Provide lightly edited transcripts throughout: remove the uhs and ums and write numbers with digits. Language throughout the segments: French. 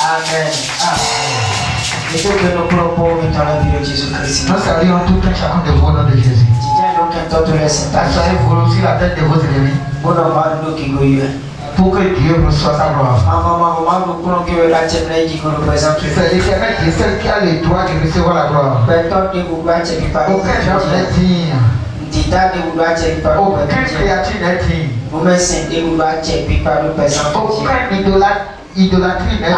Amen. Et donc nous propos dans la vie de Jésus-Christ. Nous saluons tout un chacun de vous au nom de Jésus. Soyez volontiers la tête de vos ennemis pour que Dieu reçoive sa gloire. C'est l'Éternel qui est seul qui a le droit de recevoir la gloire. Aucun homme n'est digne. Aucune créature n'est digne. Aucun idolâtrie n'est digne.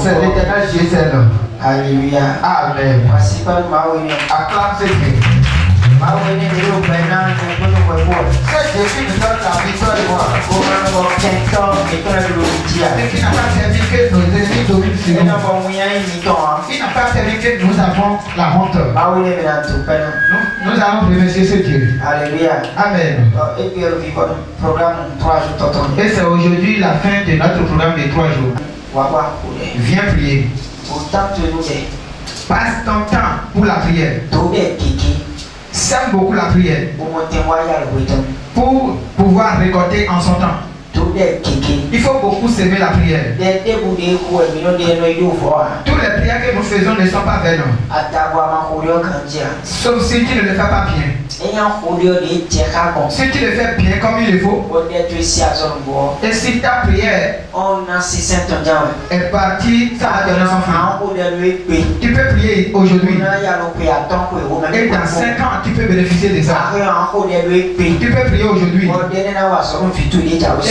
C'est l'Éternel Dieu seul. Alléluia. Amen. Acclame ce Dieu. C'est Dieu qui nous donne la victoire et gloire. Et qui n'a pas servi que nos ennemis dominent sur nous. Il n'a pas servi que nous avons la honte. Nous allons remercier ce Dieu. Alléluia. Amen. Et c'est aujourd'hui la fin de notre programme de 3 jours. Viens prier. Passe ton temps pour la prière. Sème beaucoup la prière pour pouvoir récolter en son temps. Il faut beaucoup s'aimer la prière. Tous les prières que nous faisons ne sont pas vaines. Sauf si tu ne le fais pas bien. Si tu le fais bien comme il le faut. Et si ta prière est partie, ça va donner son fruit. Tu peux prier aujourd'hui. Et dans 5 ans, tu peux bénéficier de ça. Tu peux prier aujourd'hui.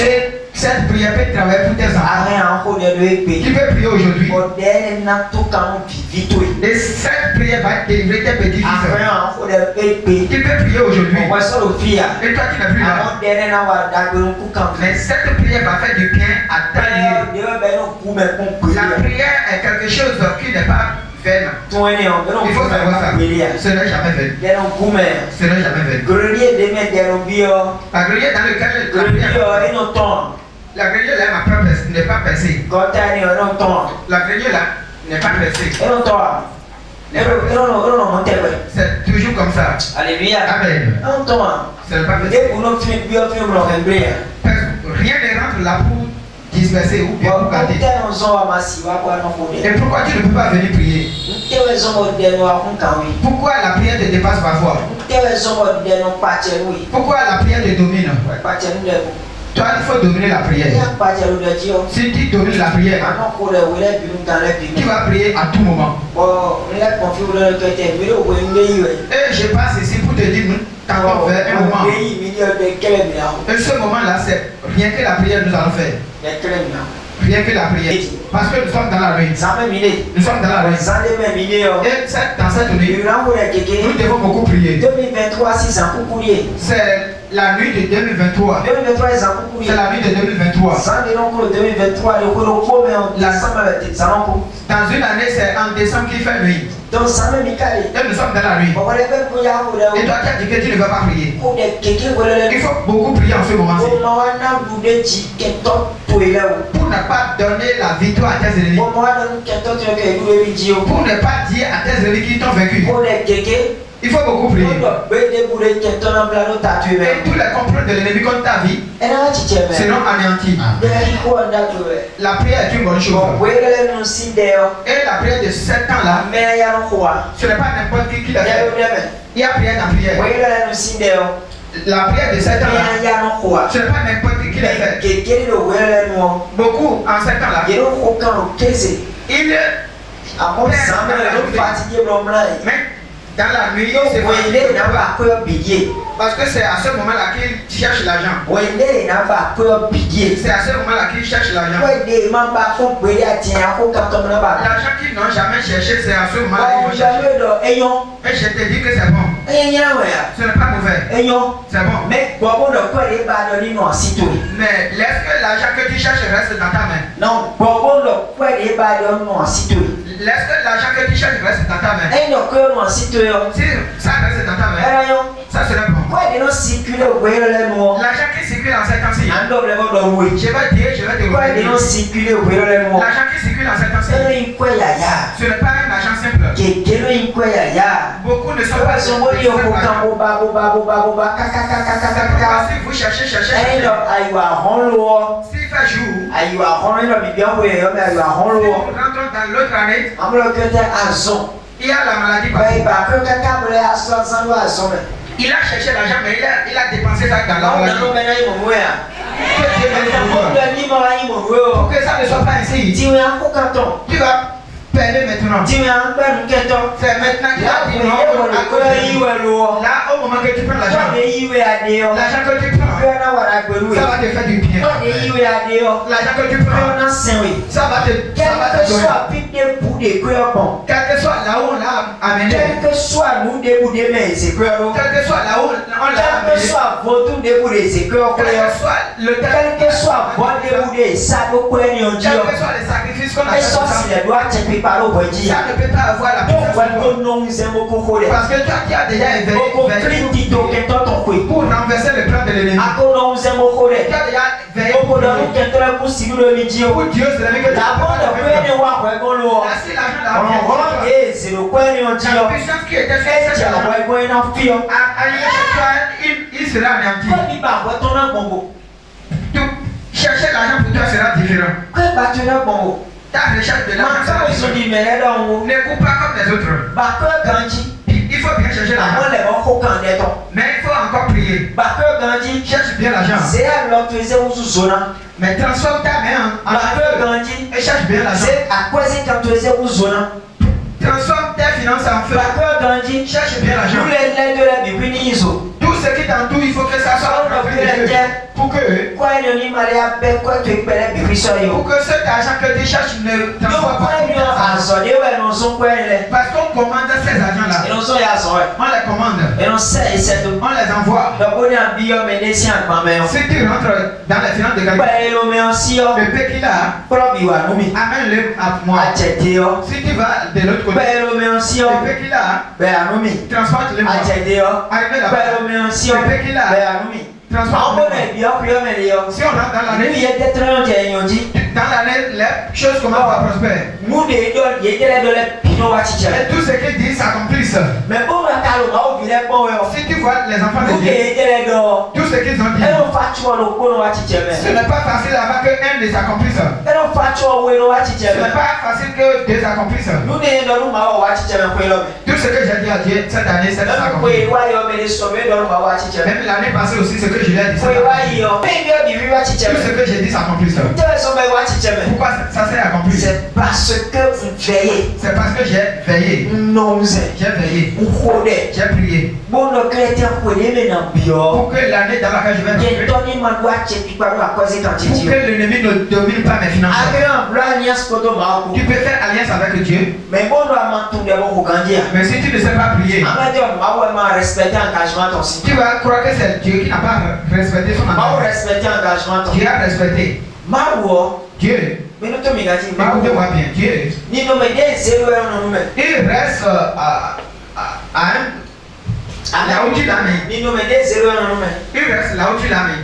Et cette prière peut travailler pour tes enfants. Tu peux prier aujourd'hui. Et cette prière va délivrer tes petits-fils. Tu peux prier aujourd'hui. Et toi qui n'es plus là. Mais cette prière va faire du bien à ta vie. La prière est quelque chose qui n'est pas vaine. Il faut savoir ça. Ce n'est jamais vaine. Ce n'est jamais vaine. La grille dans lequel la grille là n'est pas percée. La grille là n'est pas percée. C'est toujours comme ça. Alléluia. Amen. Ce n'est pas percé. Rien ne rentre là pour disperser ou bien pour garder. Et pourquoi tu ne peux pas venir prier? Pourquoi la prière te dépasse parfois? Pourquoi la prière te domine? Toi, il faut dominer la prière. Si tu domines la prière, tu vas prier à tout moment. Et je passe ici pour te dire, nous t'avons fait un moment. Et ce moment-là, c'est rien que la prière nous allons faire. Rien que la prière. Parce que nous sommes dans la nuit. Nous sommes dans la nuit. Et dans cette nuit, nous devons beaucoup prier. C'est la nuit de 2023. C'est la nuit de 2023. Dans une année, c'est en décembre qu'il fait nuit. Et nous sommes dans la nuit. Et toi qui as dit que tu ne vas pas prier. Il faut beaucoup prier en ce moment-ci. Pour ne pas donner la victoire à tes ennemis. Pour ne pas dire à tes ennemis qui t'ont vaincu. Il faut beaucoup prier. Et tous les complots de l'ennemi contre ta vie seront anéantis. La prière est une bonne chose. Et la prière de 7 ans là, ce n'est pas n'importe qui l'a fait. Il y a prière dans prière. La prière de 7 ans là, ce n'est pas n'importe qui l'a fait. Beaucoup en 7 ans là, il dans la nuit, parce que c'est à ce moment-là qu'il cherche l'argent. C'est à ce moment-là qu'il cherche l'argent. L'argent qu'ils n'ont jamais cherché, c'est à ce moment-là qu'ils vont chercher. Et je te dis que c'est bon. Ce n'est pas mauvais. C'est bon. Mais laisse que l'argent que tu cherches reste dans ta main. Non. Laisse que l'argent que tu cherches reste dans ta main. Si ça reste dans ta main, ça serait bon. L'argent qui circule en ces temps-ci, je vais dire, je vais te dire. L'argent qui circule en ces temps-ci, ce n'est pas un argent simple. Beaucoup ne sont pas si vous cherchez, s'il fait jour, ayi wa hono ino bibi on we yo me ayi wa hono Si wo nous rentrons dans l'autre année, amlo kete azon il y a la maladie bai partout. ba ko kaka bole azon san wa azon me Il a cherché l'argent, mais il a dépensé ça dans la la maladie. no me na imo mo ya Que Dieu me ko pouvoir. da ni mo la imo wo Pour que ça ne soit pas ainsi, ti we an ko kanton tu vas payer maintenant. ti we an gba nu keto C'est maintenant que la tu ko ye wo vas ko yi we lo là, au moment que tu prends wa l'argent, de yi we ade yo l'argent que tu prends, ko na wa ra gberu ça e va te faire du bien. wa de yi we ade yo L'argent que tu ko prends, na sen we ça va te quel que donner. soit pite pour de ko bon Quel que soit là où on l'a amené, quel que soit nous de pour de mais c'est ko ro quel que soit là où on l'a quel que amené, soit votre de pour de c'est ko quel que soit le temps, quel que soit votre de pour de ça do ko ni on dit quel que soit les sacrifices qu'on a et fait, ça si les doigts te préparer au bondi ça ne peut pas avoir la donc puissance ouais de Dieu. ko non c'est beaucoup ko le Parce que toi qui as déjà ko éveillé kriti to ke to ton ko pour renverser le plan de l'ennemi, ako non c'est beaucoup tu le as déjà veillé ko do nu ke to le ku si do mi ji o pour Dieu, c'est l'ennemi que tu la bonne as ko fait. ni wa ko go lo Là, si l'argent on l'a on et c'est le ko ni on dit la o puissance qui était sur et cet tu argent, wa ko na fi o allié chez toi, il sera anéanti. ko bi ba ko to na bongo Tout chercher l'argent pour toi sera différent. ko ba to na bongo Ta recherche de ma l'argent sera ko so différente. di mere da wo Ne coupe pas comme les autres. ba ko ganji Il faut bien chercher àwọn l'argent. lè wọ́n kó kàn dẹ́ tán. Mais il faut encore prier. Bàtọ́ ganjí. Cherche bien l'argent. Ṣé àlọ́tò ẹsẹ̀ wọ́n sùn zona? Mais transforme ta main en Bàtọ́ argent ganjí. et cherche bien l'argent. Ṣé àkọ́sí kàtó ẹsẹ̀ wọ́n zona? Transforme tes finances en feu. Bàtọ́ ganjí. Cherche bien l'argent. Wúlẹ̀ lẹ́jọ́ rẹ̀ bìbí ní ìzò. Tout ce qui t'entoure, il faut que ça soit Ọ̀nà rempli de òkèlè feu. jẹ́. Pour que, Kọ́ ẹni onímọ̀lẹ́ abẹ́ kọ́ ètò ìpẹ́lẹ́ bìbí sọ̀rọ̀ yìí o. pour que cet argent que tu cherches ne Yóò transforme kọ́ pas. ẹni àzọ̀dé wẹ̀ ẹnu sún kọ́ ẹni lẹ̀. Parce qu'on commande ces argents-là. Ẹnu sún yà sọ̀ ẹ̀. On les commande. Ẹnu sẹ́ ẹsẹ̀ tó. On les envoie. Dọ̀kọ́ ní àbíyọ́ mi ní sí àgbọ̀n mẹ́wọ̀n. Si tu rentres dans les finances de quelqu'un, Pẹ̀lú omi ọsí ọ. le peu qu'il a, Kọ́lọ́bì wà nú mi. amène-le à moi. Àjẹ̀dé ọ. Si tu vas de l'autre côté, Pẹ̀lú omi ọsí ọ. le peu qu'il a, Bẹ́ẹ̀ ànú mi. transporte-le moi. Àjẹ̀dé ọ. Arrivé Pẹ̀lú là-bas, omi ọsí ọ. le peu qu'il a, Bẹ́ẹ̀ ànú mi. Àwọn transporte-le bọ́ọ̀lù moi. ẹ̀bí ọkùnrin ọmọ ẹ̀lẹ́ yọ. Si on rentre dans Nínú l'année, yẹ tẹ́tẹ́rẹ́ ọ̀jẹ̀ ẹ̀yàn jí. dans l'année, les choses commencent à prospérer. Mú de yé jẹ́lẹ̀ dọ́lẹ̀ pinnu wa ti jẹ́. Et tout ce qu'il dit s'accomplisse. Mẹ bó ma ta ló ma ó bilẹ̀ pọ̀ wẹ̀ ọ́. Si tu vois les enfants Mú de de Dieu, yé jẹ́lẹ̀ dọ́. tout ce qu'ils ont dit, Ẹ ló fa tí wọn ló kó wa ti jẹ ce mẹ. n'est pas facile avant que un ne s'accomplisse. Ẹ ló fa tí wọn wé wa ti jẹ Ce mẹ. n'est pas facile que Dieu s'accomplisse. Mú de yé dọ́lù ma wọ̀ wa ti jẹ mẹ kó lọ mẹ. Tout ce que j'ai dit à Dieu cette année, c'est de Lọ́dún kó s'accomplir. yé wá yọ mẹ lè sọ mẹ dọ́lù ma wọ̀ wa ti jẹ mẹ. Même l'année passée aussi, ce que je lui ai dit, Kó c'est yé wá accompli. yọ. Bẹ́ẹ̀ bí ọ̀bì rí wa ti jẹ Tout mẹ. ce que j'ai dit s'accomplisse. Tẹ́lẹ̀ sọ mẹ wa ti jẹ mẹ. Pourquoi ça s'est accompli? C'est parce que vous veillez. C'est parce que j'ai veillé. Non, c'est. J'ai veillé. Ukode. J'ai prié. Bono chrétien kwenye mena bio. Pour que l'année dans laquelle je vais rentrer, Yentoni mandwa chepi kwa kwa kwazi pour kantiti. que l'ennemi ne domine pas mes finances. Agran blania spodo mako. Tu peux faire alliance avec Dieu, Mais bono amantunde bo kugandia. mais si tu ne sais pas prier, Amadi on mawe ma respecter engagement ton si. tu vas croire que c'est Dieu qui n'a pas respecté son Mawe engagement. respecter engagement ton. Dieu a respecté. Mawo. Dieu, Minuto migati écoutez-moi mawo. bien, Dieu, Ni no me de zero no nume. il reste là où tu l'as mis. Ni no me de zero no nume. Il reste là où tu l'as mis.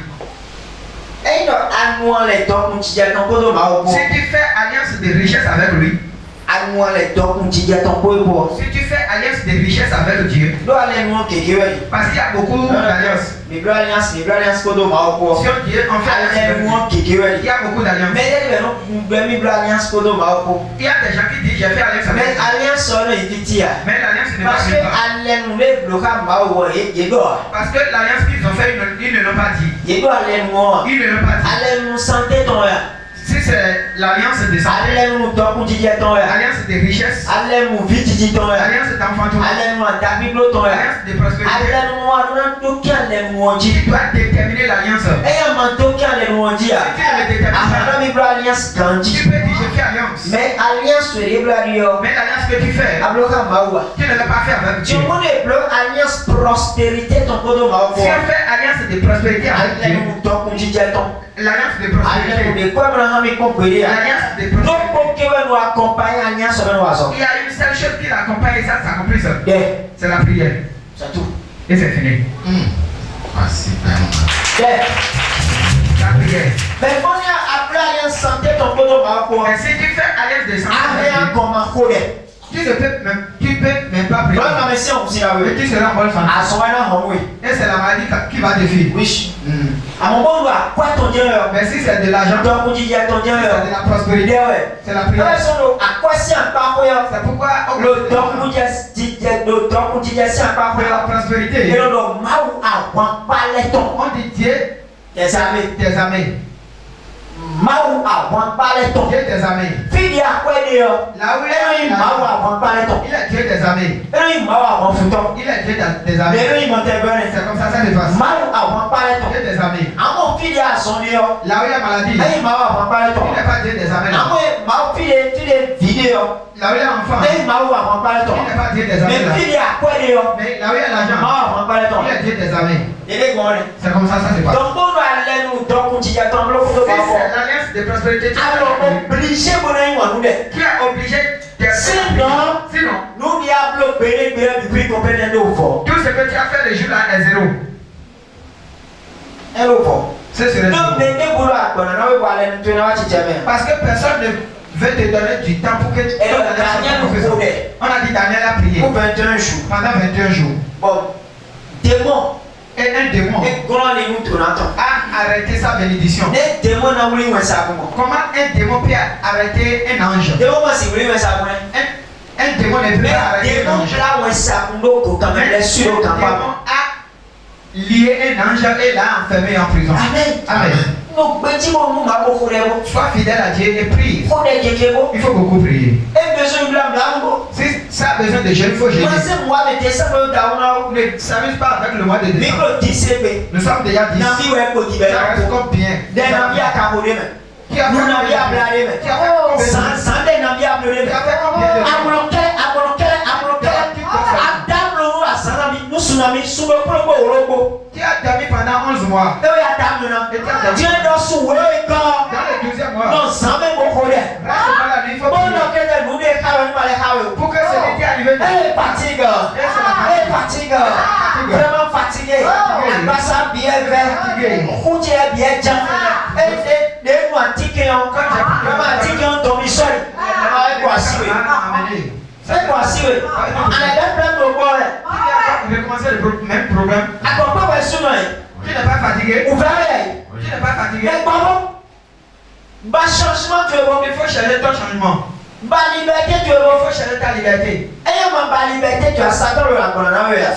Ei no anuan le top mutija ton podo mawo. Si tu fais alliance de richesse avec lui, Anuan le top mutija ton podo. si tu fais alliance de richesse avec Dieu, Do ale nuan kekewe. parce qu'il y a beaucoup d'alliances. Miblo alliance kodo mawo. Si on dit, on fait alliance Ale avec lui, nuan kekewe. il y a beaucoup d'alliances. Mais elle no miblo alliance kodo mawo. Il y a des gens qui disent, j'ai fait alliance avec Mais lui. alliance ono ititi ya. Mais l'alliance n'est pas Parce que suivante. ale nule bloka mawo yedo. Parce que l'alliance qu'ils ont fait, ils ne l'ont pas dit. Yedo ale nuan. Ils ne l'ont pas dit. Ale nu santé ton ya. Si c'est l'alliance de santé, Ale nu top mutija ton ya. l'alliance de richesse, Ale nu vititi ton ya. l'alliance d'enfantement, Ale nu adabiblo ton ya. l'alliance de prospérité, Ale nu aduna to kan le nuanji. tu dois déterminer l'alliance. Si Eya man to kan le nuanji ya. tu ne le détermines pas, Ahana miblo alliance ganji. tu peux dire, je fais alliance. Mais alliance sur les bladio. Mais l'alliance que tu fais, Abloka mawa. tu ne l'as pas fait avec Tu Dieu. monnes bloc alliance prospérité ton podo mawa. Si on fait alliance de prospérité avec Dieu, Alliance donc ton. l'alliance de Alliance prospérité, de quoi on a mis compris. l'alliance de Donc prospérité, pour que nous accompagner alliance sur nous aso. il y a une seule chose qui l'accompagne et ça s'accomplit seul. De, C'est la prière. c'est tout. Et c'est fini. De. La prière. Mais bon ya après alliance santé ton podo mawa. Mais si tu fais alliance de santé, Rien comme un collet. Tu peux même pas prier. Mais si on s'y a Et tu seras en bonne santé. à son Et c'est la maladie qui va te fuir. oui. À mon bon doigt, quoi ton Dieu? Mais si c'est de l'argent, Donc on dit ton Dieu, c'est de la prospérité. C'est la prière. à quoi si un pas C'est pourquoi le donc on dit si un pas pour la prospérité. et le mau à pas les tons. On dit Dieu Tes amis. tes amis. Mau à pas les tons. Dieu tes amis. Fille à quoi dire? Là où Il mau à pas les tons. il est Dieu tes amis. Il mau à fouton. Il est Dieu tes amis. Mais il m'intervient. C'est comme ça ça se passe. Mau à pas les tons. Dieu tes amis. À mon fille à son Dieu. Là où il y a maladie. Il mau à pas les tons. Il n'est pas Dieu tes amis. À mon fille des vidéos. Là où il y a enfant. Il mau à pas les tons. Il n'est pas Dieu tes amis. Mais fille à quoi dire? Mais là où il y a l'argent. Mau à pas les tons. Il est Dieu tes amis. C'est comme ça ça se passe. Donc, on doit aller nous, donc, on dit, attends, le coup de C'est l'alliance de prospérité. alors, obligé, mon ami, on nous dit. Qui est obligé de Sinon, nous, diable, béni, du prix qu'on peut aller au fort. tout ce que tu as fait le jour là est zéro. Un au fort. C'est sur le Donc, des boulots à quoi, on va aller nous donner un petit jamais. Parce que personne ne veut te donner du temps pour que tu on a dit Daniel a prié Pour 21 jours. pendant 21 jours. Bon, démon. Et un démon Et grand les nous tournant. a arrêté sa bénédiction. Les démons n'ont voulu voir ça pour moi. Comment un démon peut arrêter un ange? Démon, moi, si vous voulez voir ça pour moi. Un démon ne peut Mais pas arrêter un démon, ange. là, ouais, ça pour nous, quand même, les sur Un le démon camp. a lié un ange et l'a enfermé en prison. Amen. Amen. Donc, petit mot, nous, ma beaucoup de mots. Sois fidèle à Dieu et prie. Faut des kékébo. Il faut beaucoup prier. Et besoin de blâme, Si ça a besoin de jeûne, il faut jeûner. moi, c'est moi, mais t'es ça, mais t'as Ne s'amuse pas avec le mois de décembre. micro 10 CP. Nous sommes déjà 10. N'a vu un petit Ça reste comme bien. Des n'avis à camoler, mais. Qui a fait Nous n'avis à blader, mais. Qui a fait combien de- Sans des n'avis à bleuler, mais. Qui a fait combien de- À bloquer, Adam, l'eau, à Sanami, nous, tsunami, sous le propre au logo. Qui a dormi pendant 11 mois. Et à Adam, non. Dieu dans son ouais, quand. Dans le 12e mois. Non, sans même au colère. Reste dans la nuit, il faut Bon, prier. donc, elle nous dit, Pour que ce qui est arrivé. Fatigue. Fatigue. Vraiment fatigué. Bassa bien vert. Routier bien jambe. Et des mois antiques, vraiment antiques, on tombe seul. C'est quoi si oui? On a des plein de bois. Recommencer le même problème. À quoi pas sur nous? Tu n'es pas fatigué. Ouvert. Tu n'es pas fatigué. Mais comment? Bas changement tu es bon. Il faut chercher ton changement. Bas liberté tu es Il bon. faut chercher ta liberté. Et ma bas liberté tu as Satan le raconte.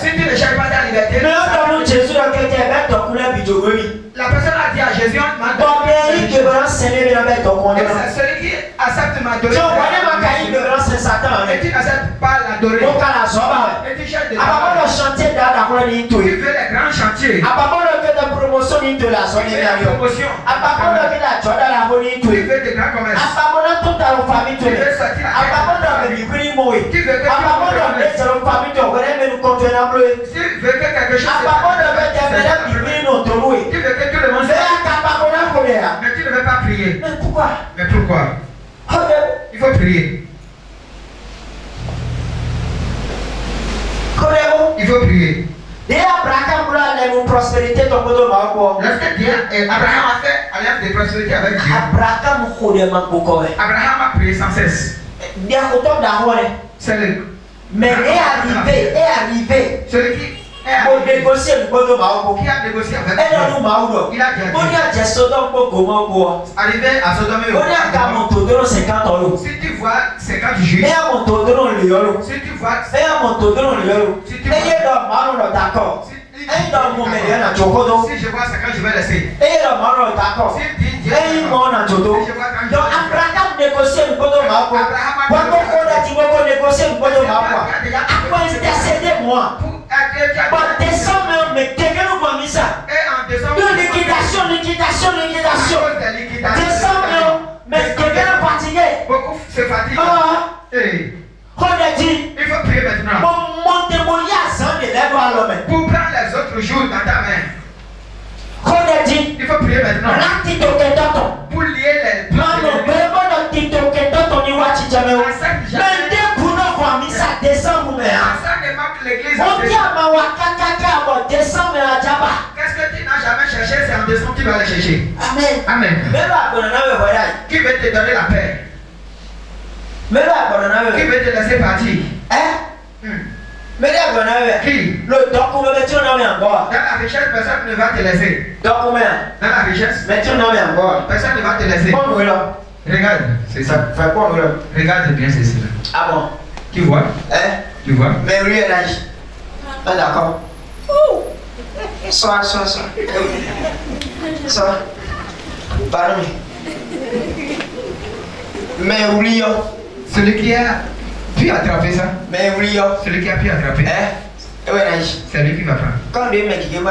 Si tu ne cherches pas ta liberté, Mais on donne Jésus dans quel terme ton couleur bidougomi. la personne a dit à Jésus, on m'a Bon bien il que balance Seigneur bien avec ton Et condamné. c'est celui qui accepte ma Tu connais ma cahier de balance Satan. Et tu n'acceptes pas l'adorer. Donc à la soba. Et tu cherches des Apapa le chantier dans la cour ni Tu tout. veux les grands chantiers. Apapa le que de promotion ni tout la Tu sonne veux bien la yo. promotion. Apapa le que la choda la cour ni Tu tout. veux des grands commerces. Apapa le tout à la famille tout. Tu veux sortir à Apapa le que bibri moi. Tu veux que Apapa le que la famille tout. On est nous contenant bleu. Tu veux que quelque chose Apapa le que la bibri nous tout loué. Tu veux que tout le monde Mais apapa le colère. Mais tu ne veux pas prier. Mais pourquoi? Mais pourquoi? Il faut prier. Il faut prier. Et Abraham voulait une prospérité ton côté marco. Lorsque Dieu, Abraham a fait alliance de prospérité avec Dieu. Abraham connaît beaucoup. Abraham a prié sans cesse. Bien autant d'avoir. C'est le. Mais est arrivé. Celui qui Pour négocier le côté marco. qui a négocié avec Et Dieu. non, Maodo. Il a dit à On y Dieu. a déjà Sodome pour comment. Arrivé à Sodome et On y a qu'à mon tour de 50 euros. Si tu vois 50 juifs, Et à mon tour de l'euro. si tu vois, Et à mon tour de l'euro. Et il est dans Maodo d'accord. Et dans mon média, na Chokodo. si je vois 50, je vais laisser. Et il est dans Maodo d'accord. Si dit Dieu, Et il m'en a Chodo. si je vois 30, Donc Abraham négocier le côté marco. Quand on a dit qu'on négocie le côté marco. Après intercédez-moi. pour Bon, décembre, mais quelqu'un nous a mis ça. et en décembre, De liquidation. Décembre, mais quelqu'un est fatigué. beaucoup se fatiguent. Ah, Et on a dit, il faut prier maintenant. mon montémonia sans de l'aigle à l'homme. Pour prendre les autres jours dans ta main, On a dit, il faut prier maintenant. la petite oketon. Pour lier les Maman, vraiment, la petite oketon, on y voit Tijameo. Mais dès qu'on a mis ça, décembre, mais. Ensemble, l'église. On dit à ma wakakaka, bon, décembre, à Djaba. Qu'est-ce que tu n'as jamais cherché, c'est en décembre que tu vas le chercher. Amen. Amen. Même à Bonana, voilà. Qui veut te donner la paix? Mais là, bon, Qui veut te laisser partir? Hein? Mais là, bon, Qui? le document, mais tu n'en as encore. Dans la richesse, personne ne va te laisser. Document. Dans la richesse, Mais tu n'en as encore. personne ne va te laisser. Bon, voilà. Regarde, c'est ça. Fais quoi, voilà? Regarde bien ceci là. Ah bon? Tu vois? Hein? Tu vois? Mais oui, elle a dit. Ah, d'accord. Sois. Pardon. Mais oui, Celui qui a pu attraper ça, mais oui, celui qui a pu attraper, hein? Oui, elle a dit. c'est lui qui va prendre. Quand les mecs qui vont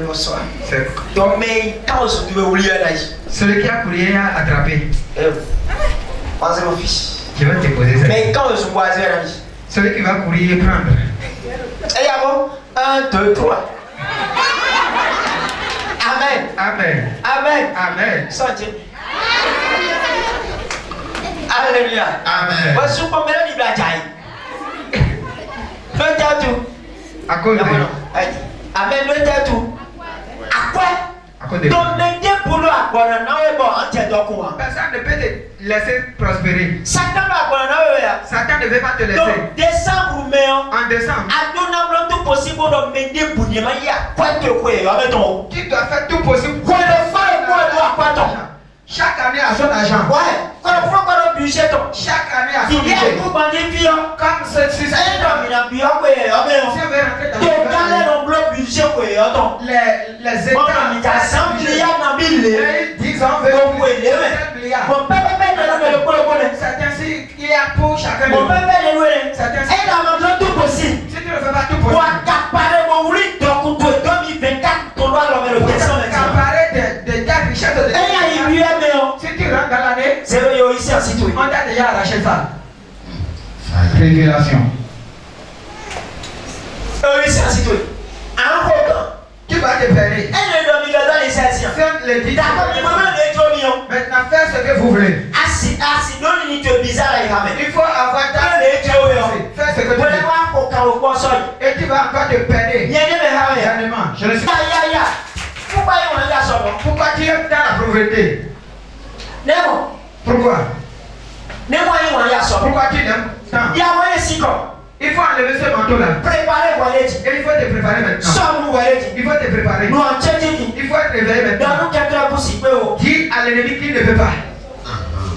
le soir. C'est Donc, mais quand on doit oublier, elle a dit. celui qui a couru a attrapé. Pensez mon fils. Je vais te poser ça. Mais quand on se voit, elle a dit. Celui qui va courir et prendre. Et y'a bon? 1, 2, 3. Amen. Amen. Amen. Amen. Sortez. Alléluia. Amen. Voici comment elle dit Bladjaï. Le tatou. À cause de Amen, le tatou. À quoi? À cause de Donc, maintenant, pour nous, à quoi? Non, est bon, on tient donc quoi? personne ne peut te laisser prospérer. Satan va quoi? Non, Satan ne veut pas te laisser. donc, décembre, mais En décembre, à nous, on a tout possible de mener pour nous. Il y a quoi de quoi? Avec ton. tu dois faire tout possible. Quoi de faire? Quoi ton? Chaque année a son argent. Ouais. Quand on prend le budget, ton. Chaque année a son Il y a budget. tout bandit pion. Comme c'est ça. Et donc, il a bien quoi? Si on veut rentrer dans Donc, dans les nombreux budgets, quoi? les Bon, États, il y a 100 milliards dans le ils disent on veut Donc, oui, 7 milliards. Mon père le Certains, il y a pour chacun de Mon nous. père le Certains, Et dans le tout possible. si tu ne fais pas tout Pour possible, accaparer mon oui, donc pour 2024, ton doigt le descend maintenant. comparer de ta richesse de Et il y a eu un meilleur. si tu rentres dans l'année, C'est le ici en citoyen. on t'a déjà arraché ça. Révélation. Ici en citoyen. En gros, Tu vas te périr. et le demi dans les sessions. Faites le dit. D'accord, il m'a donné les millions. Maintenant, faites ce que vous voulez. Assis, donne une unité bizarre à y ramener. Il faut avoir ta Les millions. fais ce que tu Vous allez veux. voir pour quand on sort. Et tu vas encore te périr. Il y a des méhares. Également, je le sais. Ya. Pourquoi il y a un garçon? Pourquoi tu es dans la pauvreté? Nemo. Pourquoi? Nemo il y a un garçon. Pourquoi tu n'aimes tant? Il y a moyen si quoi? Il faut enlever ce manteau-là. Préparez vous allez dire. Et il faut te préparer maintenant. Sors nous allez dire. Il faut te préparer. Nous en tchétchiki. Il faut être réveillé Dans maintenant. nous quelqu'un pour s'y faire. Dis à l'ennemi qu'il ne peut pas.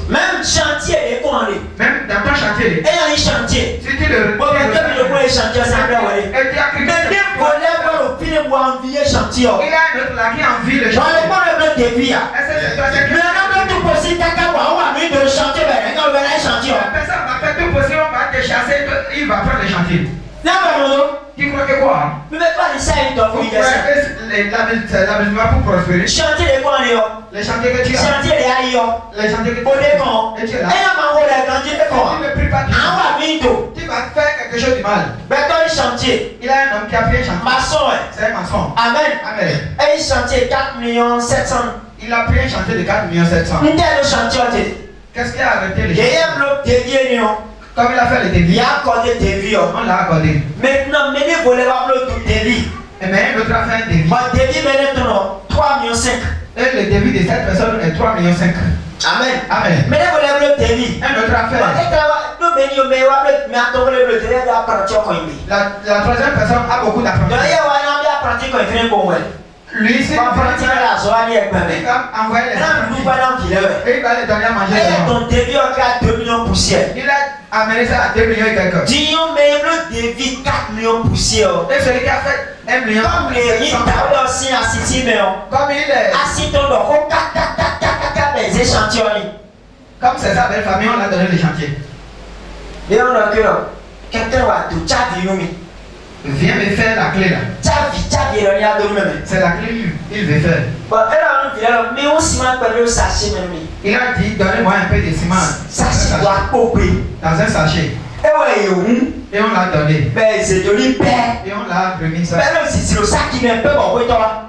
Même chantier est commandé. Même dans ton chantier. Et il y a un chantier. Si tu le Bon, mais comme il est pour les chantiers, ça va aller. et tu as cru que Mais des volets pour le film pour envier chantier. il y a un autre là qui a envie le Dans chantier. les bonnes bleus de vie. Est-ce que c'est toi qui Mais non, tout possible, caca, on va venir de chantier, mais on va aller chantier. la personne va faire tout possible, on va te chasser, il va prendre le chantier. Non, non. Tu crois que quoi? Mais pas les saints, ils doivent Vous vous croyez dire ça. que c'est l'amusement pour prospérer? Chantier les quoi, Les chantiers que tu as. chantier les aïeux. Les chantiers que tu Au décon. as. Et tu Et es là. là, ma roule est grandi, c'est Tu quoi? ne pries pas du On va venir. Tu vas faire quelque chose de mal. Béton et chantier. Il y a un homme qui a pris un chantier. Maçon, C'est un maçon. Amen. Amen. Et chantier 4 700 000. Il a pris un chantier de 4 700 000. Nous le chantier, on dit. Qu'est-ce qui a arrêté le Il y chantier? a un bloc dévié, non? Comme il a fait le Il débit, y a accordé dévié. on l'a accordé. Maintenant, menez voler va bloc de dévié. Et mais un autre a fait un débit. Mon dévié, maintenant, 3 500 000. Et le débit de cette personne est 3 500 000. Amen. Amen. Menez voler bloc dévié. Un autre a fait. La troisième personne a beaucoup d'apprentis. Lui, c'est il va envoyer les apprentis. Et il va les donner à manger. Il a amené ça à 2 millions et quelques. Et celui qui a fait 1 million. Comme il est. Comme c'est sa belle famille, on l'a donné les chantiers. Viens me faire la clé là. C'est la clé il veut faire. Il a dit donnez-moi un peu de ciment. Dans un sachet. Et on l'a donné. Et on l'a remis ça.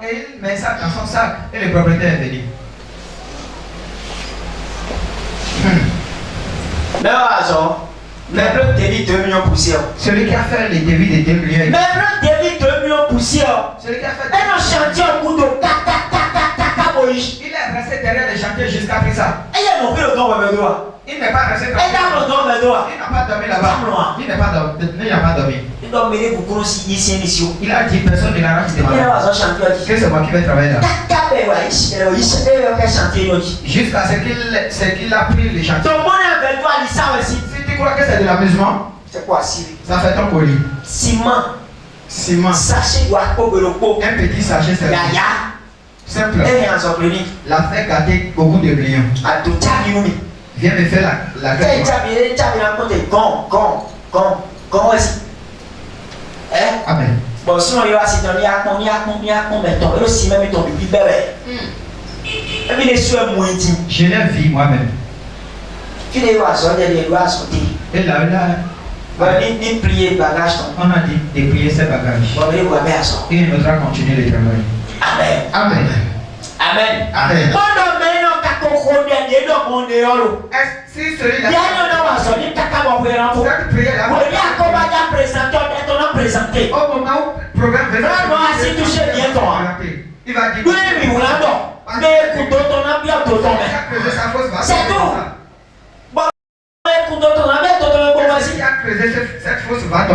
Et il met ça dans son sac. Et le propriétaire est venu. Même le débit 2 millions poussière. Celui qui a fait les débits de 2 millions. Même le débit 2 millions poussière. Celui qui a fait. Et le chantier au bout de caca. Il est resté derrière les chantiers jusqu'à présent. Et il y a mon père le don, Il n'est pas resté tranquille. Il n'a pas dormi là-bas. Il n'a pas dormi. Il a dit personne ne l'a raté. Que c'est moi qui vais travailler là. Jusqu'à ce qu'il a pris les chantiers. Si tu crois que c'est de l'amusement, c'est quoi, ça fait ton colis. Ciment. Sachet un petit sachet, c'est simple. La fait gâter beaucoup de millions. Viens me faire la grève. Amen. Bon, sinon il va s'y donner à je l'ai vu moi-même. Et là, on a dit de plier ses bagages. Et il faudra continuer le travail. Amen. Amen. Amen. Amen. Si celui-là, cette prière-là, au moment où le programme va il va dire sa fausse base. C'est tout. Qui a creusé cette fausse base?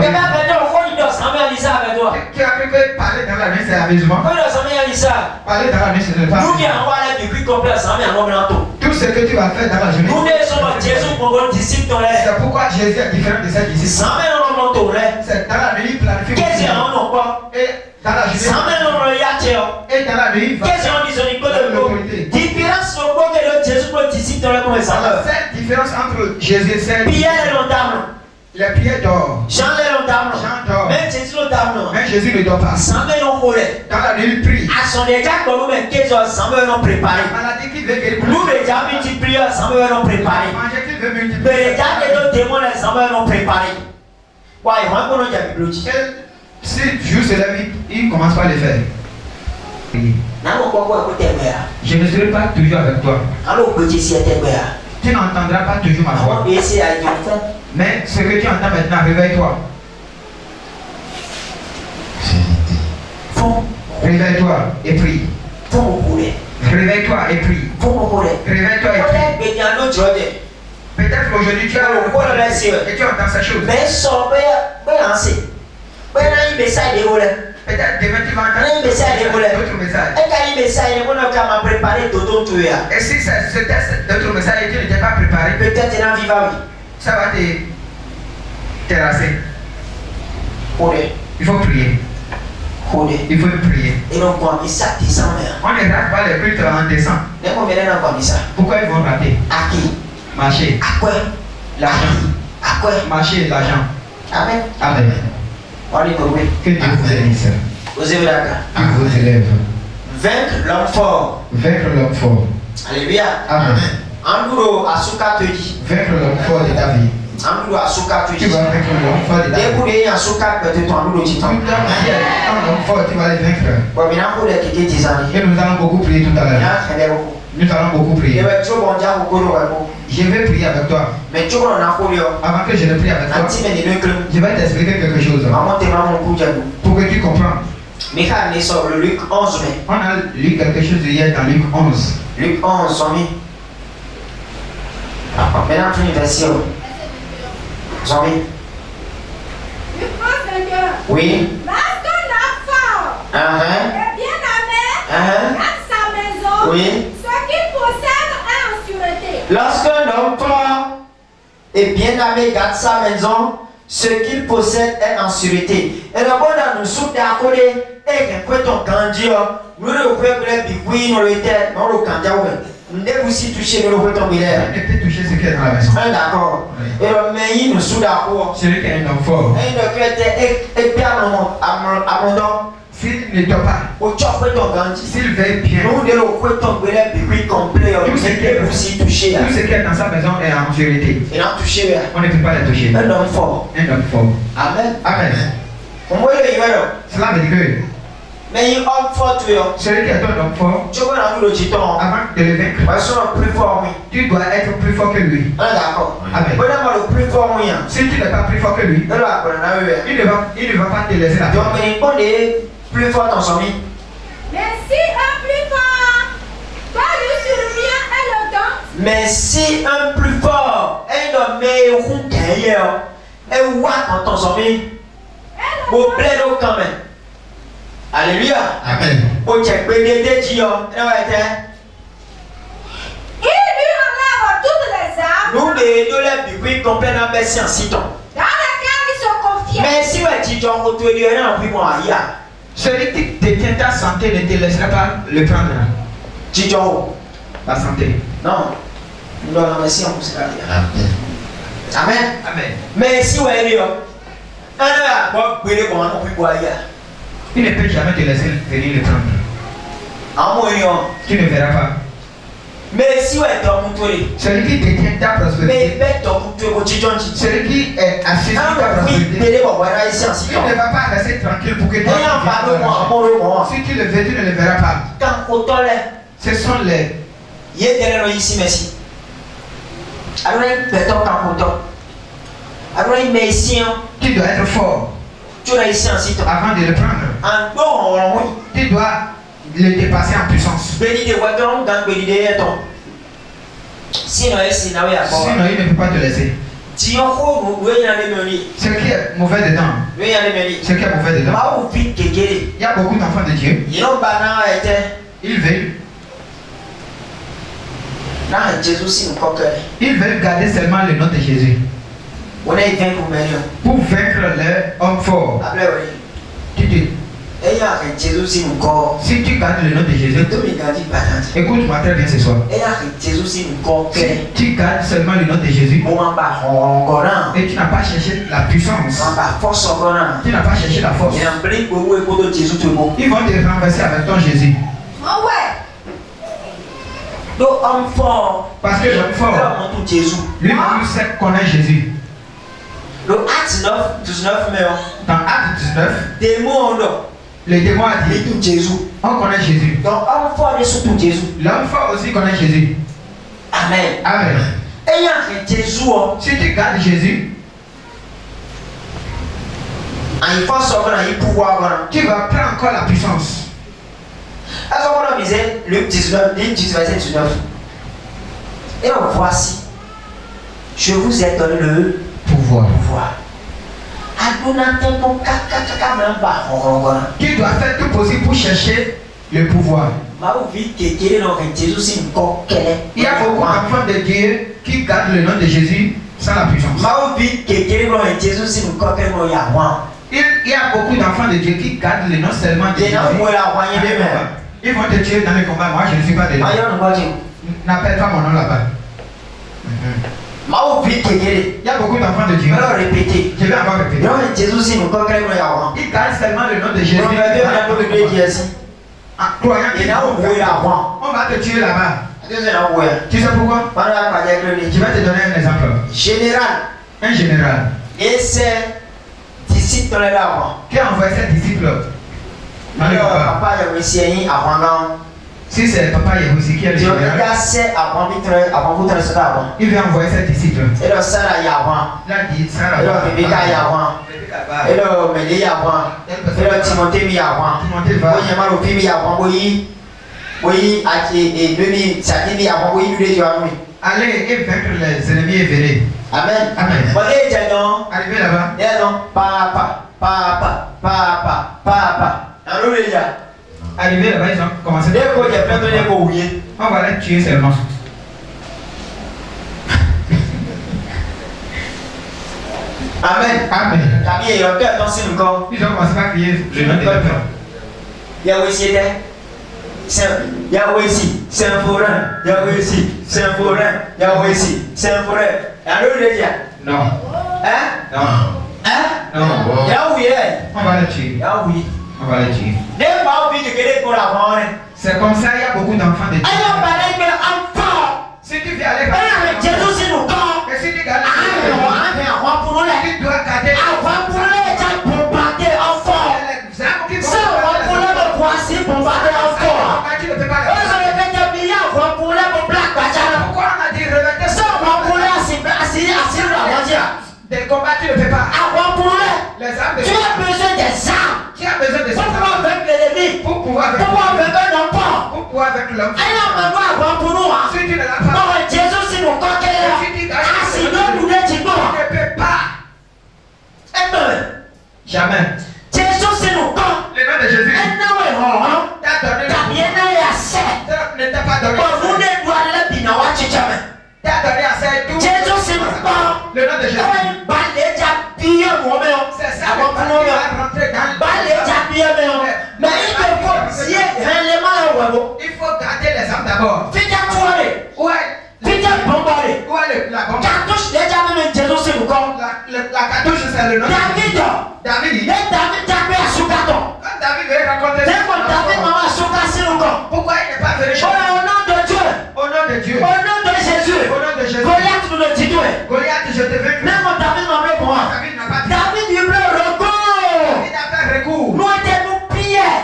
Qui a cru que parler dans la nuit c'est amusement? Parler dans la nuit c'est pas. Tout ce que tu vas faire dans la journée, c'est pourquoi Jésus est différent de ses disciples. C'est dans la nuit il planifie. Et dans la journée, et dans la nuit il va faire l'autorité. Cette différence entre Jésus et ses les pieds d'or. Jean dort. Même Jésus ne dort. Mais Jésus ne dort pas. Dans la nuit il prie. Maladie qui veut guérir. Nous déjà multipliés, ça veut nous préparer. Manger qui veut multiplier. Mais déjà que nos démons, ça veut nous préparer. Ouais, on va nous dire. Si Dieu se lève, il ne commence pas à le faire. Je ne serai pas toujours avec toi. Tu n'entendras pas toujours ma voix. Mais ce que tu entends maintenant, réveille-toi. Réveille-toi et prie. Réveille-toi et prie. Réveille-toi et prie. Peut-être aujourd'hui tu as et tu entends ces choses. Peut-être demain tu vas entendre d'autres messages. Et si ce test d'autres messages et tu n'étais pas préparé, ça va te terrasser. Il faut prier. Il faut prier. On ne rate pas les cultes en descend. Pourquoi ils vont rater? Marcher. L'argent. Marcher et l'argent. Amen. Amen. Que Dieu vous bénisse. Qu'il vous élève. Vaincre l'homme fort. Vaincre l'homme fort. Alléluia. Amen. Vaincre l'homme fort de ta vie. Tu vas vaincre l'homme fort de ta vie. Tout un homme fort, tu vas le vaincre. Et nous allons beaucoup prier tout à l'heure. Nous allons beaucoup prier. Je vais prier avec toi. Avant que je ne prie avec toi, je vais t'expliquer quelque chose. Pour que tu comprennes. Luc 11. On a lu quelque chose hier dans Luc 11. Luc 11, maintenant, une version. Zombie. Luc 11, 22. Oui. Lorsqu'un homme fort et bien armé garde sa maison, oui. Ce qu'il possède est en sûreté. Lorsqu'un homme fort et bien armé garde sa maison, ce qu'il possède est en sûreté. Et le bon dans nous sous d'accord et que ton candidat, nous le pouvons nous le tête, nous le candidat. Nous devons aussi toucher le retour de l'air. On ne peut toucher ce qui est dans la maison. D'accord. Et le meilleur nous sous d'accord. Celui qui est un homme fort. Et le créateur est bien abondant. S'il ne dort pas, s'il veille bien, nous devons le complet. tout ce qui est dans sa maison est en sécurité. Et non toucher. On ne peut pas le toucher. Un homme fort. Un homme fort. Amen. Amen. Cela veut dire que mais il homme fort tu es. Celui qui est un homme fort, tu vois dans le titan. Avant de le vaincre, plus fort, oui. Tu dois être plus fort que lui. D'accord. Amen. Le plus fort, oui. Si tu n'es pas plus fort que lui, il ne va pas te laisser la vie. Donc, il est plus fort dans son vie. Mais si un plus fort, toi lui survient et le donne. Mais si un plus fort mais roux d'ailleurs. Et what quand on s'en met. Au blé au quand même. Alléluia. Amen. Au check BDD Gio. Et ouais, Il lui enlève toutes les armes nous les bibles complètement baissés en 6 ans. dans lesquelles il se confiait. Mais si ouais, tu dois retourner en plus moi, il y a. Celui qui détient ta santé ne te laissera pas le prendre. Tu dois. La santé. Non. Nous devons remercier en plus. Amen. Amen. Amen. Mais si ouais, il y a. Un an, bon, brûler comment on peut boire. Il ne peut jamais te laisser venir le prendre. En moyen. Tu ne verras pas. Mais si ouais, donc vous tournez. Celui qui détient ta Mais prospérité. bête donc vous tournez au Tidjon. Celui qui est assis sur ta Ah oui, prospérité. délai pour voir ici en 6 Il ans. ne va pas rester tranquille pour que Et toi. en bas de moi, moi. Si tu le veux, tu ne le verras pas. Quand autant là, Ce sont les. il y a derrière nous ici, merci. Alors, il peut être quand autant. Alors, il met ici, Tu dois être fort tu l'as ici en 6 ans. avant de le prendre. En bon, oui. Tu dois le dépasser en puissance. Béni de Wagon, dans Béni de Yaton. Sinon, c'est là où il y a quoi. Sinon, il ne peut pas te laisser. Dion, vous voyez dans les menus. Ce qui est mauvais dedans. Vous voyez dans les menus. Ce qui est mauvais dedans. Ma ou vite que Il y a beaucoup d'enfants de Dieu. ils n'ont pas n'a été. Ils veulent. Non, Jésus, si nous coquons. Ils veulent garder seulement le nom de Jésus. On est 20 pour mener. Pour vaincre les hommes forts. Après, oui. Tu te. Et il y a Jésus, si nous coquons. Si tu gardes le nom de Jésus, Tout le monde dit pas tant. écoute-moi très bien ce soir. Et il y a Jésus, si nous coquons. Si tu gardes seulement le nom de Jésus Moment bas, on connaît. et tu n'as pas cherché la puissance, On va force on connaît. tu n'as pas cherché la force, Il y a un blé pour vous et pour d'autres Jésus tout le monde. ils vont te renverser avec ton Jésus. Oh ouais. Donc, homme fort. Parce que l'homme fort, L'homme tout Jésus. lui-même sait connaître Jésus. Le acte 9, 19 mai. Dans Acte 19, Des mots, le démon a il dit, tout Jésus. on connaît Jésus. Donc, homme fort est surtout Jésus. L'homme fort aussi connaît Jésus. Amen. Amen. Et il y a Jésus. Si tu gardes Jésus, Il faut sortir dans le pouvoir. tu vas prendre encore la puissance. Est-ce qu'on a misé Luc 19, 18, verset 19. Et voici, je vous ai donné le Pouvoir. pouvoir. Tu dois faire tout possible pour chercher le pouvoir. Il y a beaucoup d'enfants de Dieu qui gardent le nom de Jésus sans la puissance. Il y a beaucoup d'enfants de Dieu qui gardent le nom seulement de Jésus. Ils vont te tuer dans les combats. Moi, je ne suis pas dedans. N'appelle pas mon nom là-bas. Il y a beaucoup d'enfants de Dieu. Je vais encore répéter. Ils gardent seulement le nom de Jésus. En croyant qu'ils on va te tuer là-bas. Tu sais pourquoi? Je vais te donner un exemple. Général, Un général et ses disciples là-bas. qui a envoyé ses disciples dans les combats. Papa, il y a aussi un avant. Si c'est papa Yahousi qui est le Je général, regarde c'est avant vous traiter avant. il va envoyer ses disciples. Et le Sarah y avant. Il a dit ça Et là-bas. le Rebecca y avant. Et le Mélie y avant. Et le Timothée y avant. Timothée va. Oui, il y a mal au pied y avant. Oui, oui, et demi, ça dit y avant. Oui, nous les jouons. Allez et vaincre les ennemis et venez. Amen. Amen. Bon, les gens, Arrivez là-bas. les gens, papa. Alors les gars, Arrivez là-bas, ils ont commencé. les coachs, il y a plein de les coachs. On va les tuer seulement. Amen. Amen. Camille, il y a plein de encore. Ils ont commencé à crier le nom de la personne. Yahweh ici, Yahweh ici, c'est un forain. Yahweh ici, c'est un forain. Yahweh ici, c'est un forain. Alors il dit, Non. hein? Non. Hein? Non. Yahweh, On va les tuer. Yahweh. On va les tuer. N'est pas envie de querer pour la mort. C'est comme ça, il y a beaucoup d'enfants de Dieu. Alors, pareil, mais enfant. Si tu viens aller Alors, Jésus, c'est nous quand. et si tu gardes Alors, pour nous, tu dois garder avant pour les gens bombarder enfant. l'exemple qui Ça, on va pour les voici bombarder enfant. Tu ne peux pas On se réveille un milliard, on va pour les blagues. Pourquoi on a dit revêtir Ça, on va pour les assis là, on va dire. des combats, tu ne peux pas. Avant pour les. Les armes de Tu as besoin des armes. Tu as besoin de Pour pouvoir vaincre l'ennemi. pour pouvoir Pour pouvoir vaincre un enfant. pour pouvoir vaincre l'homme. Alors, maintenant, avant pour nous. Si tu ne l'as pas, Non, Jésus, c'est mon coquin. si tu gardes Ah, sinon, nous Jamais. Jésus c'est nous quand. Le nom de Jésus. T'a donné le ne t'a pas donné. T'a donné assez tout. Jésus c'est nous quand. Le nom de Jésus. C'est ça qui va rentrer dans le il faut garder les âmes d'abord. Où est la bombe? La cartouche c'est le nom de Jésus. David. Quand David veut raconter pourquoi il n'est pas venu chez au nom de Dieu. Au nom de Dieu. Au nom de Jésus. Au nom de Jésus. Goliath nous le dit. Goliath, je te veux. Même David m'a fait moi. David n'a pas dit. David il veut recours. David a fait recours. Nous étions prières.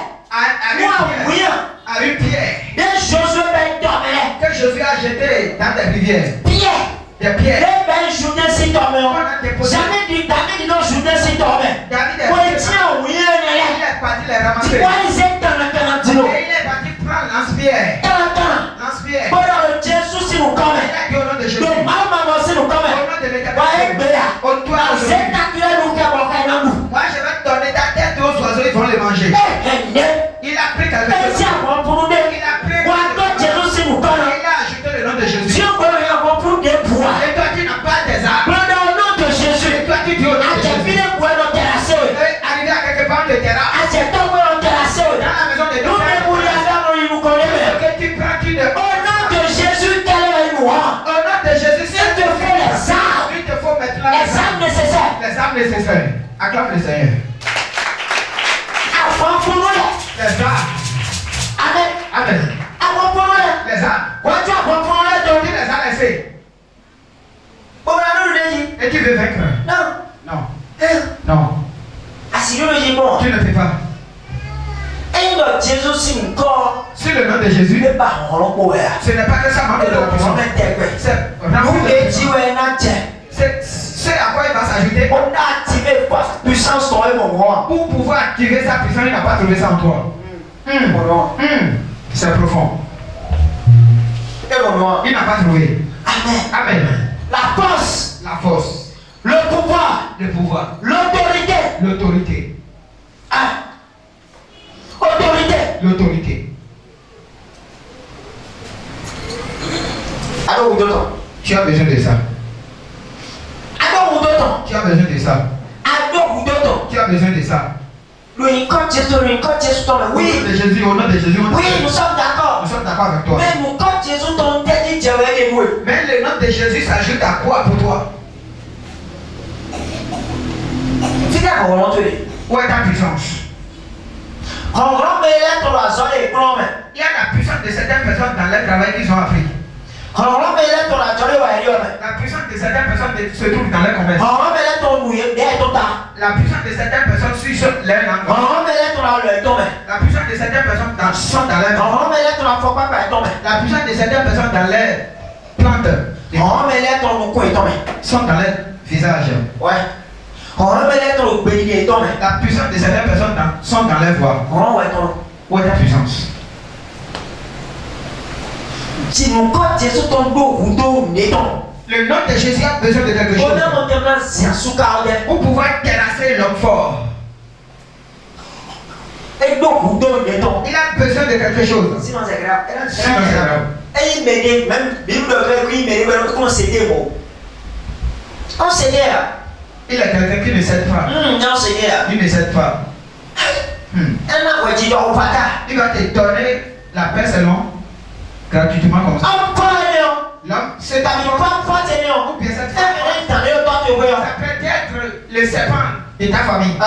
À une pierre. Des Josué ben dormait. Que Josué a jeté dans des rivières. Pierre. Des pierres. Les ben journée si dormait. Jamais dit David non journée si dormait. David est oui. Il est parti les ramasser. Tu vois ils étaient dans Et il est parti prendre lance-pierre. Lance-pierre. Jésus si nous comme. Il a dit au nom de Jésus. Donc maman si nous comme. Au nom de l'Éternel. Moi je vais te donner ta tête aux oiseaux, ils vont les manger. Il a pris quelque chose. Il a pris. Il a ajouté le nom de Jésus. Et toi qui n'as pas des armes. Et toi qui dis au nom de Jésus. Arrivé à quelque part de terrain. Dans la maison de ton père. Que tu prends qui de. Au nom de Jésus, il te faut maintenant les armes nécessaires. Les armes nécessaires. Acclame le Seigneur. Les armes. Amen. Amen. Les armes. Qui les a laissés? Et tu veux vaincre? Non. Non. Tu ne fais pas. Si le nom de Jésus, ce n'est pas que ça manque de la puissance. C'est à quoi il va s'ajouter. Pour pouvoir activer sa puissance, il n'a pas trouvé ça en toi. C'est profond. Il n'a pas trouvé. Amen. La force, Le pouvoir. l'autorité. L'autorité. Tu as besoin de ça. Tu as besoin de ça. Tu as besoin de ça. Oui, Au nom de Jésus, oui, nous sommes d'accord. Nous sommes d'accord avec toi. Mais nous, quand Jésus t'ont dit, Mais le nom de Jésus s'ajoute à quoi pour toi? Où est ta puissance? Il y a la puissance de certaines personnes dans leur travail qu'ils ont appris. La puissance de certaines personnes se trouve dans leur commerce. La puissance de certaines personnes suit sur leur langue. La puissance de certaines personnes sont dans leur langue. La puissance de certaines personnes dans leurs plantes sont dans leur visage. La puissance de certaines personnes sont dans leur voix. Où est ta puissance? Le nom de Jésus a besoin de quelque chose pour pouvoir terrasser l'homme fort. Il a besoin de quelque chose. Sinon c'est grave. Sinon c'est grave. Et il m'aidait, même, il m'aidait, on s'aidait, bon. On s'aidait là. Il est quelqu'un qui ne cède pas. Non, s'aidait là. Il ne cède pas. Il va te donner la paix selon gratuitement comme ça. L'homme, c'est ta vie. Ou bien cette femme. Ça peut être le serpent de ta famille.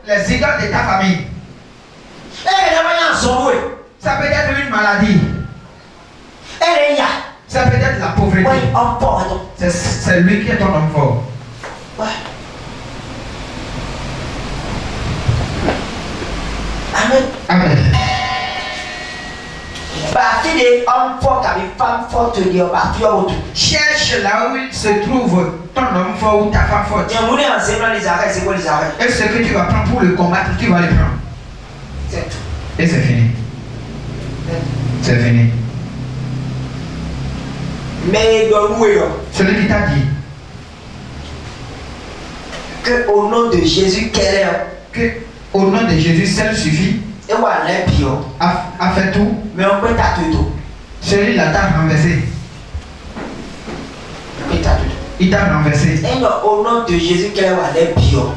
Les idoles de ta famille. Ça peut être une maladie. Ça peut être la pauvreté. C'est lui qui est ton homme fort. Amen. Amen. Cherche là où il se trouve ton homme fort ou ta femme forte. Et ce que tu vas prendre pour le combattre, tu vas le prendre. Et c'est fini. C'est fini. Mais celui qui t'a dit que au nom de Jésus, que au nom de Jésus seul suffit, a fait tout, mais on peut t'attendre tout. Celui-là t'a renversé. Il t'a renversé. Au nom de Jésus,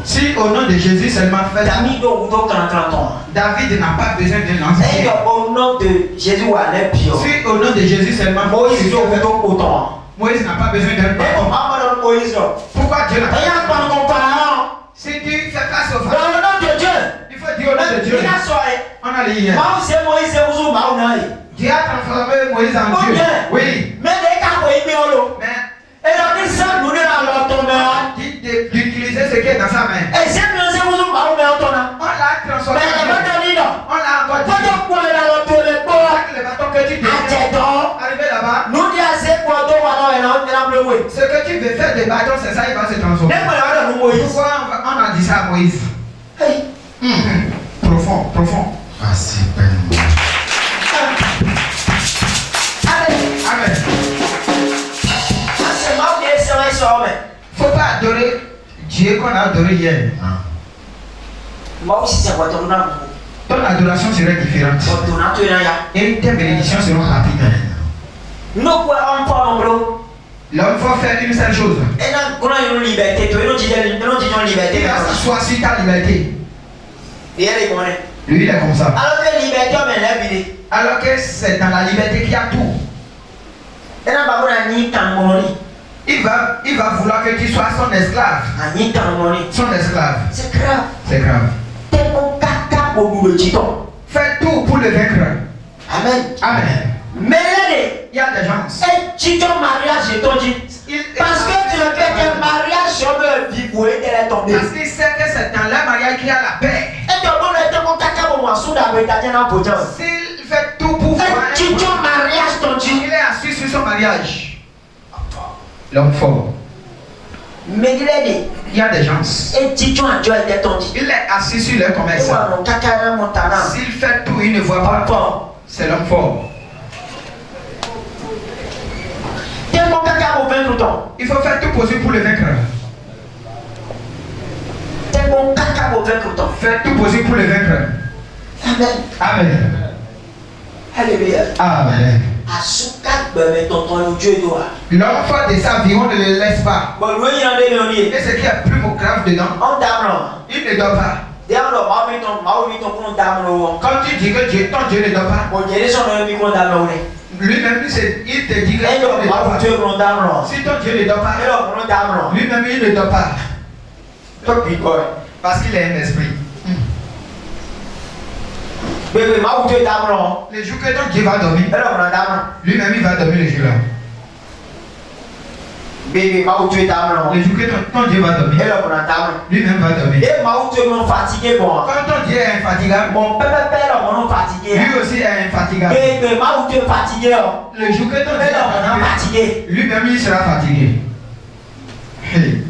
si au nom de Jésus seulement fait, David n'a pas besoin de lancer. Au nom de Jésus, si au nom de Jésus seulement, Moïse n'a pas besoin d'un bâton. Pourquoi Dieu n'a pas besoin? Si tu fais face au pharaon, il faut dire au nom de Dieu. On a lu hier. Dieu a transformé Moïse en Dieu. Oui. Mais d'utiliser ce qui est dans sa main. On l'a transformé. On l'a encore dit. Le bâton que tu détiens, arrivé là-bas, ce que tu veux faire des bâtons, c'est ça, il va se transformer. Pourquoi on a dit ça à Moïse? Profond, profond. Amen. Faut pas adorer Dieu qu'on a adoré hier. Ton adoration serait différente. Et tes bénédictions seront rapides. L'homme faut faire une seule chose. Il va s'asseoir sur ta liberté. Lui il est comme ça. Alors que c'est dans la liberté qu'il y a tout. Il va vouloir que tu sois son esclave. Son esclave. C'est grave. C'est grave. Fais tout pour le vaincre. Amen. Amen. Mais il y a des gens. Parce que tu as fait un mariage sur le vivre et elle est tombée. Parce qu'il sait que c'est dans le mariage qu'il y a la paix. S'il fait tout pour voir il est assis sur son mariage. L'homme fort. Mais il y a des gens. Il est assis sur le commerçant. S'il fait tout, il ne voit pas. C'est l'homme fort. Il faut faire tout possible pour le vaincre. Faire tout possible pour le vaincre. Amen. Amen. Alléluia. Amen. L'homme fort de sa vie, on ne le laisse pas. Et ce qui est plus grave dedans, il ne dort pas. Quand tu dis que ton Dieu ne dort pas, lui-même il te dit que ton Dieu ne dort pas. Si ton Dieu ne dort pas, lui-même il ne dort pas. Parce qu'il est un esprit. Le jour que ton Dieu va dormir, lui-même il va dormir le jour-là. Le jour que ton Dieu va dormir, lui-même va dormir. Quand ton Dieu est infatigable, lui aussi est infatigable. Le jour que ton Dieu est fatigué, lui-même il sera fatigué. Hey.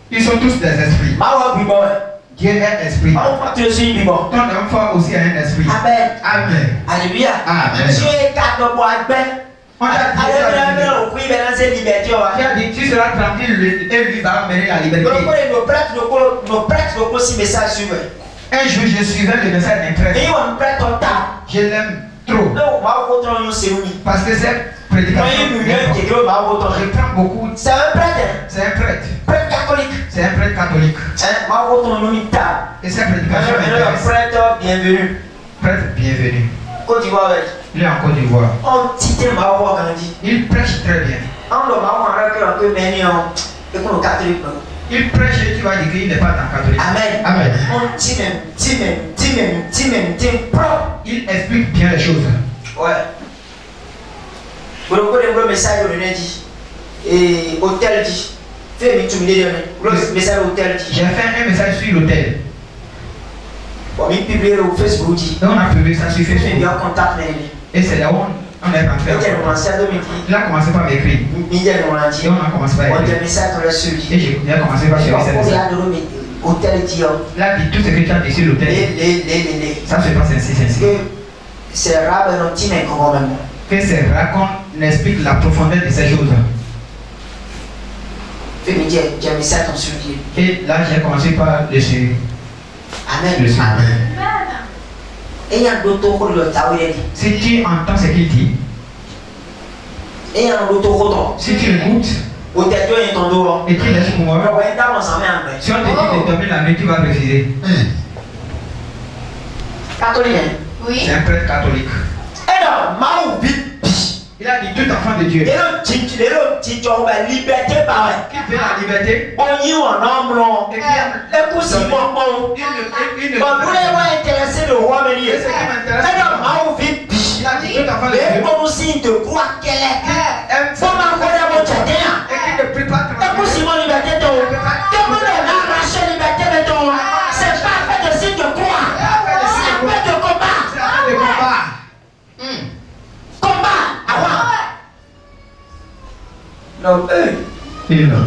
Ils sont tous des esprits. Dieu est esprit. Ton enfant aussi est un esprit. Amen. Amen. Alléluia. Amen. Dieu est capable. On a dit tu seras tranquille et lui va amener la liberté. Un jour je suivais le message d'un prêtre. Je l'aime trop. Parce que cette prédication, je prends beaucoup. C'est un prêtre. C'est un prêtre. Prêtre catholique. C'est un prêtre catholique. Et cette prédication m'intéresse. Prêtre bienvenu. Prêtre bienvenu. Côte d'Ivoire. Il est en Côte d'Ivoire. Il prêche très bien. Il prêche et tu vas dire qu'il n'est pas dans le catholique. Amen. Amen. Il explique bien les choses. Ouais. Vous le message de dit. Et hôtel dit. Message hôtel dit. J'ai fait un message sur l'hôtel. On a publié sur Facebook. Et on a publié ça sur Facebook. Et c'est là où on est rentré. Il a commencé par m'écrire. Et on a commencé par écrire. Et j'ai commencé par chercher cette message. Là, dit tout ce que tu as dit sur l'hôtel. Ça se passe ainsi, ainsi. C'est rare, que ces racontes n'expliquent la profondeur de ces choses. J'ai mis ça sur Dieu. Et là, j'ai commencé par le suivre. Amen. Le suivre. Et il y a d'autres si tu entends ce qu'il dit, et il y a d'autres si tu écoutes, et tu laisses pour moi, si on te dit de dormir la nuit, tu vas refuser. Catholique, hein? Oui. C'est un prêtre catholique. Et donc, Maou vit. Il a dit tout enfant de Dieu. Et donc, tu liberté par qui fait la liberté. on y en homme, Et écoute, si bon, on voulait voir intéresser le roi Mélier. Et ce qui m'intéresse, Et donc, Maou vit. il a dit tout enfant de Et Dieu. on aussi de quoi qu'elle est. Faut Et m'envoyer mon tchadien. qui ne prie pas Écoute, si mon liberté, tout le monde est là, marcher liberté, mais tout. C'est pas fait de signe de quoi. C'est un peu de combat. c'est la fin de combat. Combat. Avant. Donc, Et non.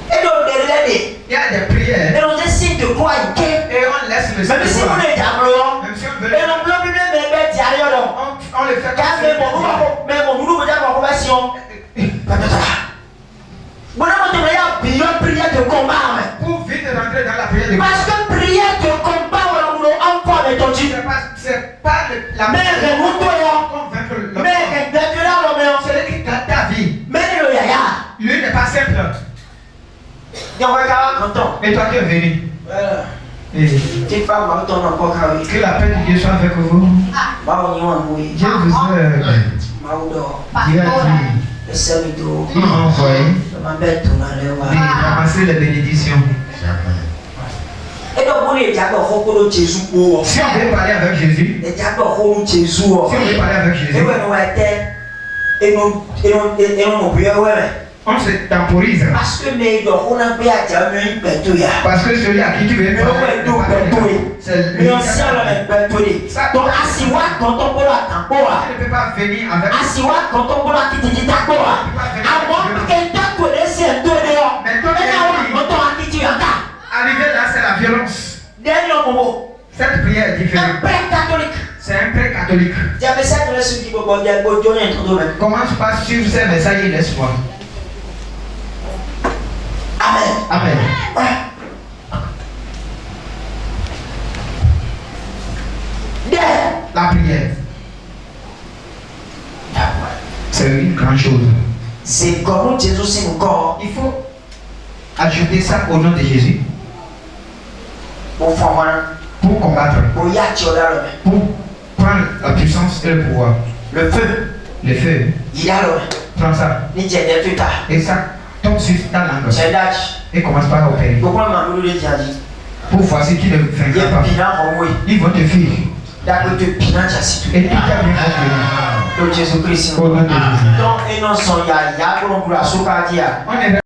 et donc, les Il y a des prières et donc, des signes de quoi il est. et on laisse le Même si Seigneur. vous n'êtes pas blanc, Même si on et veut, donc, le premier bébé, tu as rien. on le fait Car mais bon, nous vous avons conversion. Bon, on devrait avoir prière de combat. pour vite rentrer dans la prière de Parce que prière de combat, on a encore avec ton Dieu. c'est pas la Mais remonte qu'on vaincre le mais maintenant, le celui qui garde ta vie. mais le yaya. Lui n'est pas simple. Et on va avoir content. Et toi qui es venu. Voilà. Et Petite femme, on tourne encore carré. que la paix de Dieu soit avec vous. Bah, on y va, oui. Dieu vous aime. Bah, on dort. Dieu a dit, Le serviteur. il m'a envoyé Je m'embête tout dans le de ramasser les bénédictions. Et donc, on est déjà dans le Jésus. Si on veut parler avec Jésus, Et déjà dans le Jésus. si on veut parler avec Et Jésus, ouais, nous était. Et nous, prière, ouais. on se temporise. Parce que mais donc on a bien jamais une ya. Parce que celui à qui tu veux Mais on parler, est tout perturbé. c'est Mais lui on qui s'y a a le perturbé. Donc asiwa quand on peut la tamboa. Tu ne peux pas venir avec Asiwa quand on peut la qui te dit tamboa. À moins que quelqu'un connaisse un peu dehors. Mais toi, Et là on entend à qui tu entends. arriver là, c'est la violence. Dernier moment. Cette prière est Un différente. père catholique. C'est un prêtre catholique. J'avais ça dans le sud qui peut bon dire bon Dieu est trop même. Commence par suivre ces messages et laisse-moi. Amen. Amen. Ouais. Bien. La prière, c'est une grande chose. C'est comme Jésus c'est mon corps. Il faut ajouter ça au nom de Jésus Pour faire pour combattre, pour y aller. pour prendre la puissance et le pouvoir. Le feu. Le feu, Il a le. prends ça Ni j'ai des tout tard. et ça tombe sur ta langue C'est d'âge. et commence par opérer. Pourquoi m'a voulu le dire dit? Pour voir ce qui ne Il y a vaincra pas. bilan en oui. Ils vont te fuir D'accord, tu bilan j'ai tout. et tout va bien fonctionner. Donc Jésus Christ. Au nom de Jésus. Donc et non son ya pour la soukadia. On est